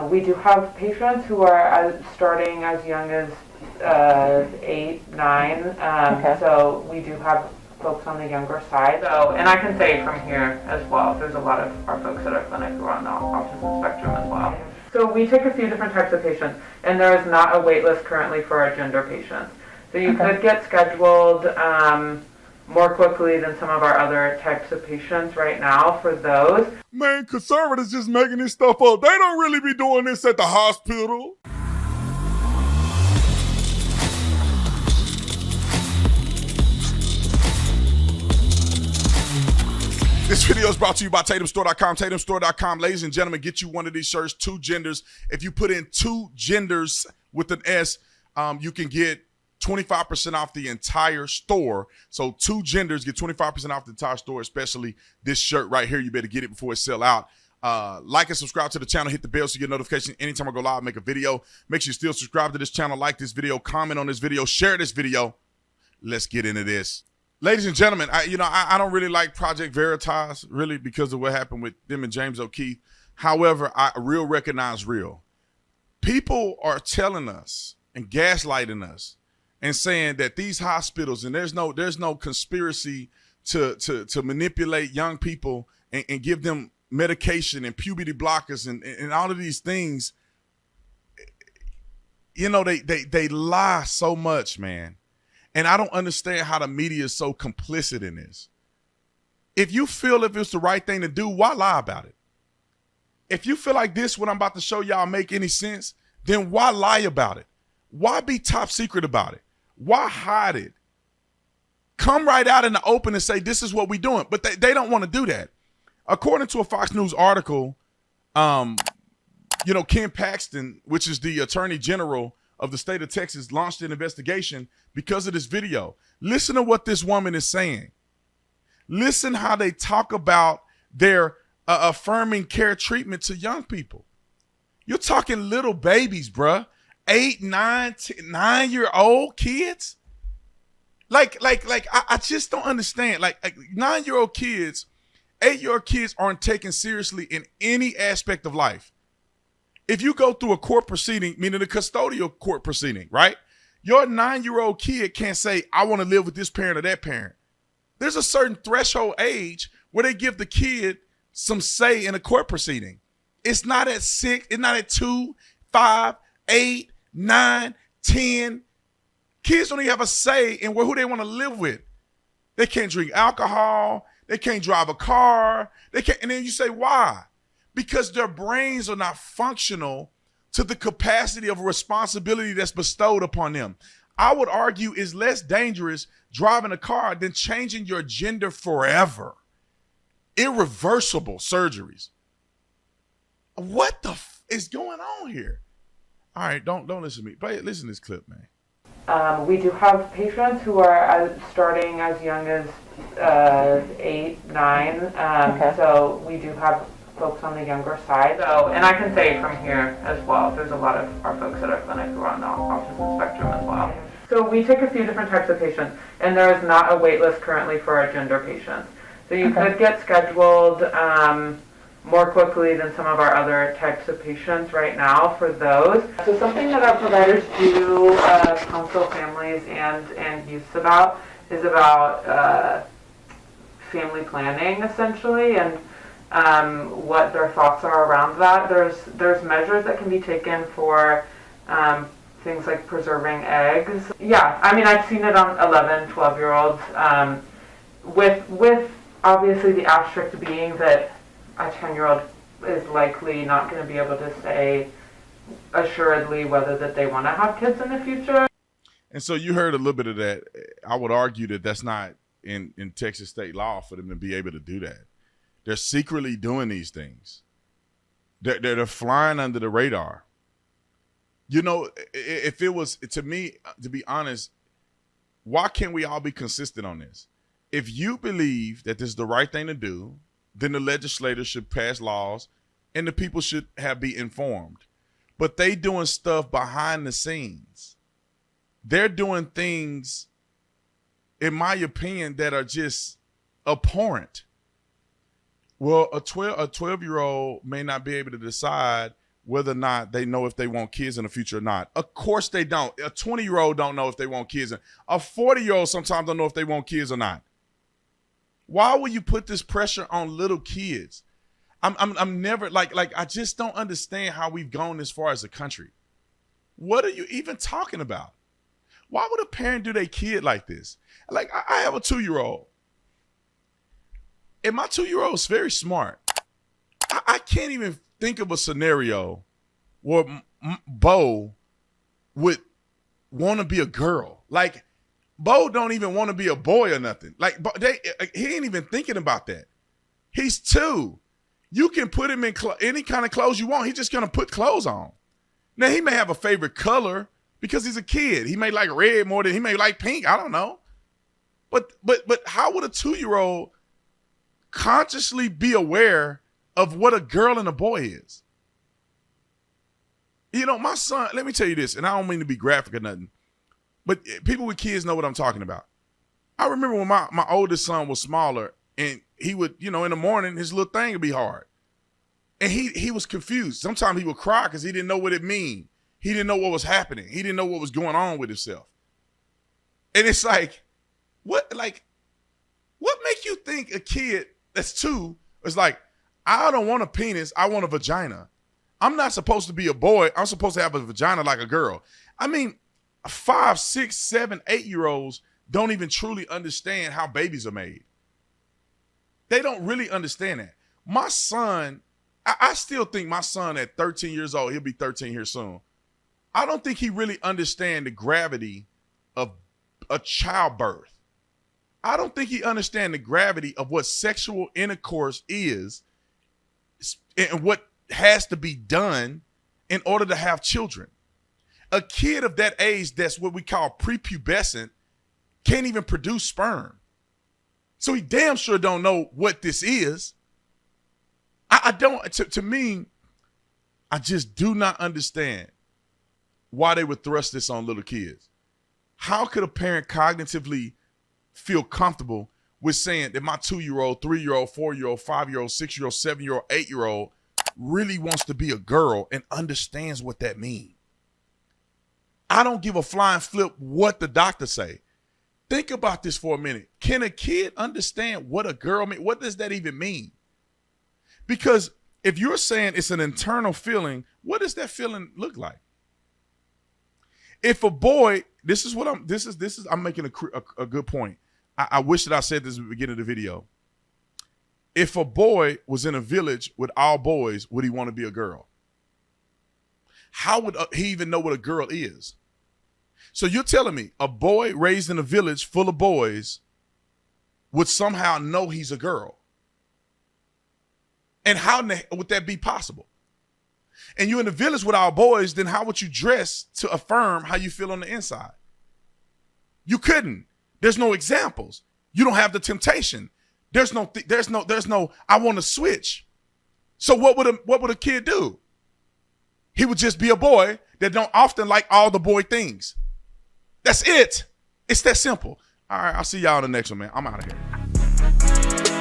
We do have patients who are starting as young as 8, 9. Okay. So we do have folks on the younger side. So, and I can say from here as well, there's a lot of our folks at our clinic who are on the autism spectrum as well. So we take a few different types of patients, and there is not a wait list currently for our gender patients. So you could get scheduled more quickly than some of our other types of patients right now for those. Man, conservatives just making this stuff up. They don't really be doing this at the hospital. This video is brought to you by TatumStore.com. TatumStore.com, ladies and gentlemen, get you one of these shirts, two genders. If you put in two genders with an S, you can get 25% off the entire store. So two genders get 25% off the entire store, especially this shirt right here. You better get it before it sell out. Like and subscribe to the channel. Hit the bell so you get notification anytime I go live, make a video. Make sure you still subscribe to this channel, like this video, comment on this video, share this video. Let's get into this. Ladies and gentlemen, I don't really like Project Veritas, really, because of what happened with them and James O'Keefe. However, I recognize real. People are telling us and gaslighting us and saying that these hospitals, and there's no conspiracy to manipulate young people and give them medication and puberty blockers and all of these things. They lie so much, man. And I don't understand how the media is so complicit in this. If you feel if it's the right thing to do, why lie about it? If you feel like this, what I'm about to show y'all make any sense, then why lie about it? Why be top secret about it? Why hide it? Come right out in the open and say, this is what we're doing. But they don't want to do that. According to a Fox News article, Ken Paxton, which is the Attorney General of the state of Texas, launched an investigation because of this video. Listen to what this woman is saying. Listen how they talk about their affirming care treatment to young people. You're talking little babies, bruh. 8, 9, 9-year-old kids. I just don't understand. Like 9-year-old kids, 8-year-old kids aren't taken seriously in any aspect of life. If you go through a court proceeding, meaning a custodial court proceeding, right? Your 9-year-old kid can't say, I want to live with this parent or that parent. There's a certain threshold age where they give the kid some say in a court proceeding. It's not at 6, it's not at 2, 5, 8, 9, 10. Kids don't even have a say in who they want to live with. They can't drink alcohol. They can't drive a car. They can't. And then you say, why? Because their brains are not functional to the capacity of responsibility that's bestowed upon them. I would argue it's less dangerous driving a car than changing your gender forever. Irreversible surgeries. What the is going on here? All right, don't listen to me. But listen to this clip, man. We do have patients who are starting as young as 8, 9. So we do have folks on the younger side. So, and I can say from here as well, there's a lot of our folks at our clinic who are on the autism spectrum as well. So we take a few different types of patients, and there is not a wait list currently for our gender patients. So you could get scheduled more quickly than some of our other types of patients right now for those. So something that our providers do counsel families and youth about is about family planning, essentially, and what their thoughts are around that. There's measures that can be taken for things like preserving eggs. Yeah, I mean, I've seen it on 11, 12-year-olds with obviously the asterisk being that a 10-year-old is likely not going to be able to say assuredly whether that they want to have kids in the future. And so you heard a little bit of that. I would argue that that's not in Texas state law for them to be able to do that. They're secretly doing these things. They're flying under the radar. If it was, to me, to be honest, why can't we all be consistent on this? If you believe that this is the right thing to do, then the legislators should pass laws and the people should be informed. But they doing stuff behind the scenes. They're doing things, in my opinion, that are just abhorrent. Well, a 12-year-old may not be able to decide whether or not they know if they want kids in the future or not. Of course they don't. A 20-year-old don't know if they want kids. A 40-year-old sometimes don't know if they want kids or not. Why would you put this pressure on little kids? I'm never like I just don't understand how we've gone this far as a country. What are you even talking about? Why would a parent do their kid like this? Like I have a 2-year-old. And my 2-year-old is very smart. I can't even think of a scenario where Bo would want to be a girl. Like, Bo don't even want to be a boy or nothing. Like, he ain't even thinking about that. He's 2. You can put him in any kind of clothes you want. He's just going to put clothes on. Now, he may have a favorite color because he's a kid. He may like red more than he may like pink. I don't know. But how would a 2-year-old consciously be aware of what a girl and a boy is? You know, my son, let me tell you this, and I don't mean to be graphic or nothing, but people with kids know what I'm talking about. I remember when my oldest son was smaller, and he would, you know, in the morning, his little thing would be hard. And he was confused. Sometimes he would cry because he didn't know what it mean. He didn't know what was happening. He didn't know what was going on with himself. And it's like, what make you think a kid that's 2 is like, I don't want a penis, I want a vagina. I'm not supposed to be a boy. I'm supposed to have a vagina like a girl. I mean, 5, 6, 7, 8-year-olds don't even truly understand how babies are made. They don't really understand that. My son, I still think my son at 13 years old, he'll be 13 here soon. I don't think he really understands the gravity of a childbirth. I don't think he understands the gravity of what sexual intercourse is and what has to be done in order to have children. A kid of that age, that's what we call prepubescent, can't even produce sperm. So he damn sure don't know what this is. I don't, to me, I just do not understand why they would thrust this on little kids. How could a parent cognitively feel comfortable with saying that my 2-year-old, 3-year-old, 4-year-old, 5-year-old, 6-year-old, 7-year-old, 8-year-old really wants to be a girl and understands what that means? I don't give a flying flip what the doctor say. Think about this for a minute. Can a kid understand what a girl means? What does that even mean? Because if you're saying it's an internal feeling, what does that feeling look like? If a boy, I'm making a good point. I wish that I said this at the beginning of the video. If a boy was in a village with all boys, would he want to be a girl? How would he even know what a girl is? So you're telling me a boy raised in a village full of boys would somehow know he's a girl? And how would that be possible? And you're in a village with all boys, then how would you dress to affirm how you feel on the inside? You couldn't. There's no examples. You don't have the temptation. There's no, I want to switch. So what would a kid do? He would just be a boy that don't often like all the boy things. That's it. It's that simple. All right, I'll see y'all in the next one, man. I'm out of here.